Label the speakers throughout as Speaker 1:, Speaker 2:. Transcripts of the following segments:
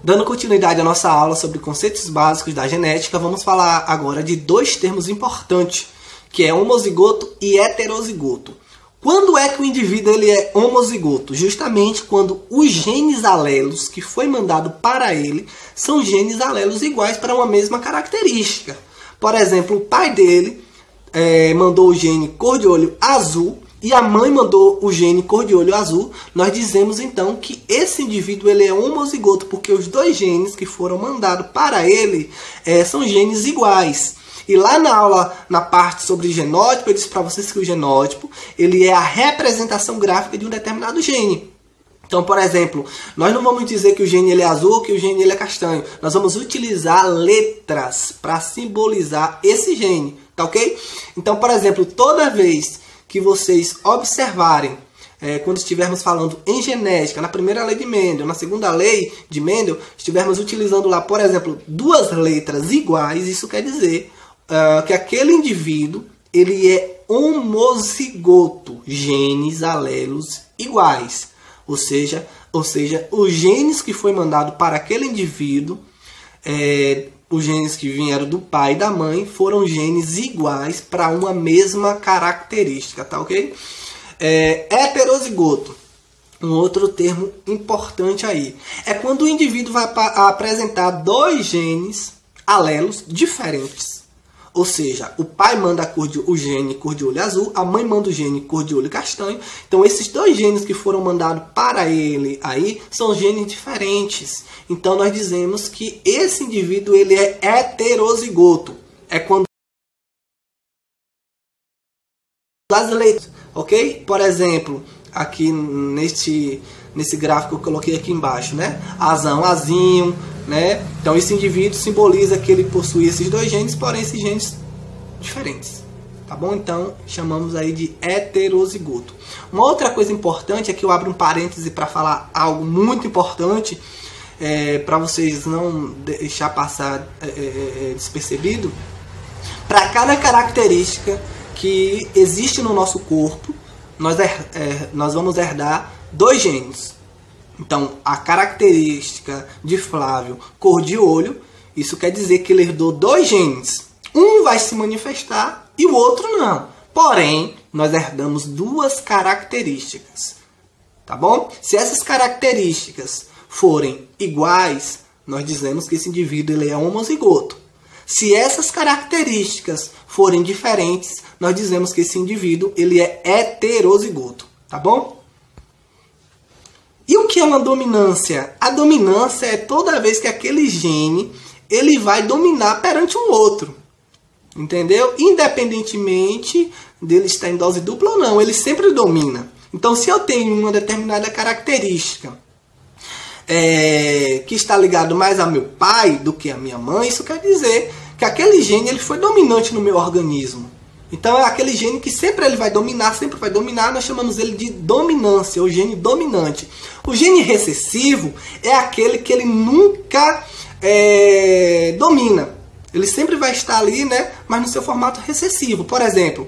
Speaker 1: Dando continuidade à nossa aula sobre conceitos básicos da genética, vamos falar agora de dois termos importantes, que é homozigoto e heterozigoto. Quando é que o indivíduo ele é homozigoto? Justamente quando os genes alelos que foi mandado para ele são genes alelos iguais para uma mesma característica. Por exemplo, o pai dele mandou o gene cor de olho azul e a mãe mandou o gene cor de olho azul. Nós dizemos então que esse indivíduo ele é homozigoto porque os dois genes que foram mandados para ele são genes iguais. E lá na aula, na parte sobre genótipo, eu disse para vocês que o genótipo ele é a representação gráfica de um determinado gene. Então, por exemplo, nós não vamos dizer que o gene ele é azul ou que o gene ele é castanho. Nós vamos utilizar letras para simbolizar esse gene, tá ok? Então, por exemplo, toda vez que vocês observarem, quando estivermos falando em genética, na primeira lei de Mendel, na segunda lei de Mendel, estivermos utilizando lá, por exemplo, duas letras iguais, isso quer dizer que aquele indivíduo ele é homozigoto, genes alelos iguais. Ou seja, os genes que foi mandado para aquele indivíduo, os genes que vieram do pai e da mãe, foram genes iguais para uma mesma característica, tá ok? Heterozigoto, um outro termo importante aí, é quando o indivíduo vai apresentar dois genes alelos diferentes. Ou seja, o pai manda o gene cor de olho azul, a mãe manda o gene cor de olho castanho. Então, esses dois genes que foram mandados para ele aí são genes diferentes. Então, nós dizemos que esse indivíduo ele é heterozigoto. É quando as letras, ok? Por exemplo, aqui nesse gráfico que eu coloquei aqui embaixo, né? Azão, azinho, né? Então esse indivíduo simboliza que ele possui esses dois genes, porém esses genes diferentes, tá bom? Então chamamos aí de heterozigoto. Uma outra coisa importante é que eu abro um parêntese para falar algo muito importante, para vocês não deixar passar despercebido. Para cada característica que existe no nosso corpo, nós vamos herdar dois genes. Então, a característica de Flávio, cor de olho, isso quer dizer que ele herdou dois genes. Um vai se manifestar e o outro não. Porém, nós herdamos duas características. Tá bom? Se essas características forem iguais, nós dizemos que esse indivíduo ele é homozigoto. Se essas características forem diferentes, nós dizemos que esse indivíduo ele é heterozigoto. Tá bom? E o que é uma dominância? A dominância é toda vez que aquele gene ele vai dominar perante um outro. Entendeu? Independentemente dele estar em dose dupla ou não, ele sempre domina. Então, se eu tenho uma determinada característica que está ligado mais a meu pai do que a minha mãe, isso quer dizer que aquele gene ele foi dominante no meu organismo. Então é aquele gene que sempre ele vai dominar, nós chamamos ele de dominância, o gene dominante. O gene recessivo é aquele que ele nunca domina. Ele sempre vai estar ali, né, mas no seu formato recessivo. Por exemplo,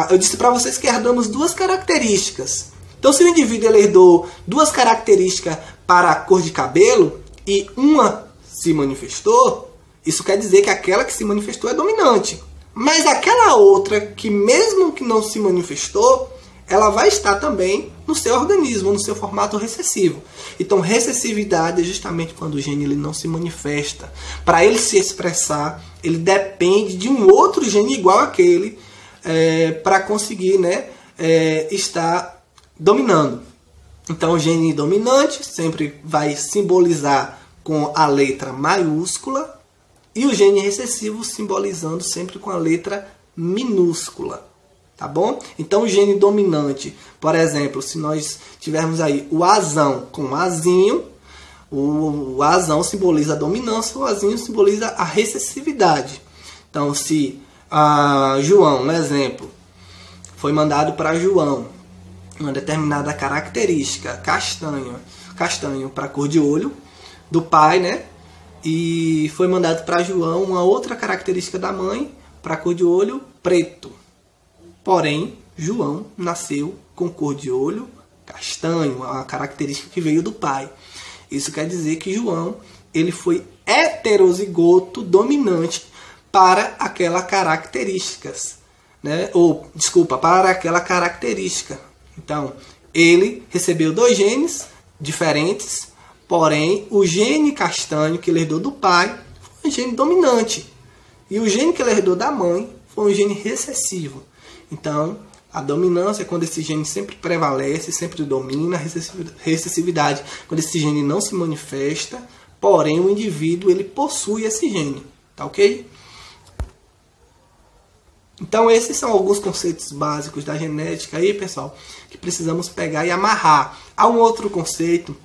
Speaker 1: eu disse para vocês que herdamos duas características. Então se o indivíduo ele herdou duas características para a cor de cabelo e uma se manifestou, isso quer dizer que aquela que se manifestou é dominante. Mas aquela outra que mesmo que não se manifestou, ela vai estar também no seu organismo, no seu formato recessivo. Então, recessividade é justamente quando o gene ele não se manifesta. Para ele se expressar, ele depende de um outro gene igual àquele para conseguir, né, estar dominando. Então, o gene dominante sempre vai simbolizar com a letra maiúscula, e o gene recessivo simbolizando sempre com a letra minúscula, tá bom? Então o gene dominante, por exemplo, se nós tivermos aí o azão com o azinho, o azão simboliza a dominância, o azinho simboliza a recessividade. Então se João, um exemplo, foi mandado para João uma determinada característica, castanho para cor de olho do pai, né? E foi mandado para João uma outra característica da mãe, para cor de olho preto. Porém, João nasceu com cor de olho castanho, uma característica que veio do pai. Isso quer dizer que João ele foi heterozigoto dominante para aquela características, né? Para aquela característica. Então, ele recebeu 2 genes diferentes, porém, o gene castanho que ele herdou do pai foi um gene dominante. E o gene que ele herdou da mãe foi um gene recessivo. Então, a dominância é quando esse gene sempre prevalece, sempre domina. A recessividade, quando esse gene não se manifesta, porém o indivíduo ele possui esse gene. Tá ok? Então esses são alguns conceitos básicos da genética aí, pessoal, que precisamos pegar e amarrar. Há um outro conceito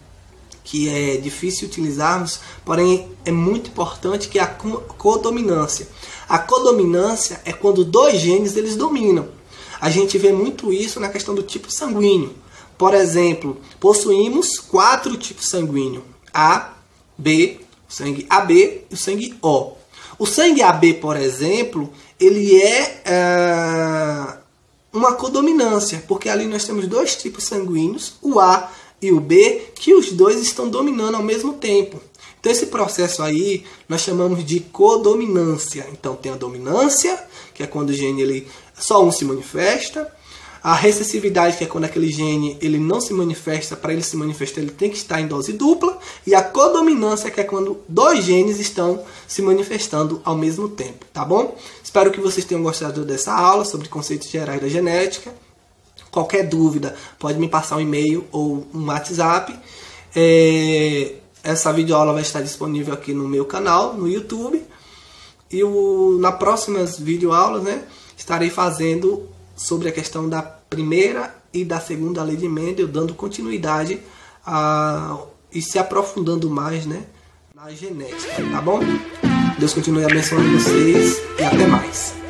Speaker 1: que é difícil utilizarmos, porém é muito importante, que é a codominância. A codominância é quando 2 genes eles dominam. A gente vê muito isso na questão do tipo sanguíneo. Por exemplo, possuímos 4 tipos sanguíneos: A, B, o sangue AB e o sangue O. O sangue AB, por exemplo, ele é uma codominância, porque ali nós temos 2 tipos sanguíneos, o A e o B, que os 2 estão dominando ao mesmo tempo. Então esse processo aí nós chamamos de codominância. Então tem a dominância, que é quando o gene só um se manifesta. A recessividade, que é quando aquele gene ele não se manifesta. Para ele se manifestar, ele tem que estar em dose dupla. E a codominância, que é quando 2 genes estão se manifestando ao mesmo tempo. Tá bom? Espero que vocês tenham gostado dessa aula sobre conceitos gerais da genética. Qualquer dúvida, pode me passar um e-mail ou um WhatsApp. Essa videoaula vai estar disponível aqui no meu canal, no YouTube. E nas próximas videoaulas, né, estarei fazendo sobre a questão da primeira e da segunda lei de Mendel, dando continuidade e se aprofundando mais, né, na genética, tá bom? Deus continue abençoando vocês e até mais.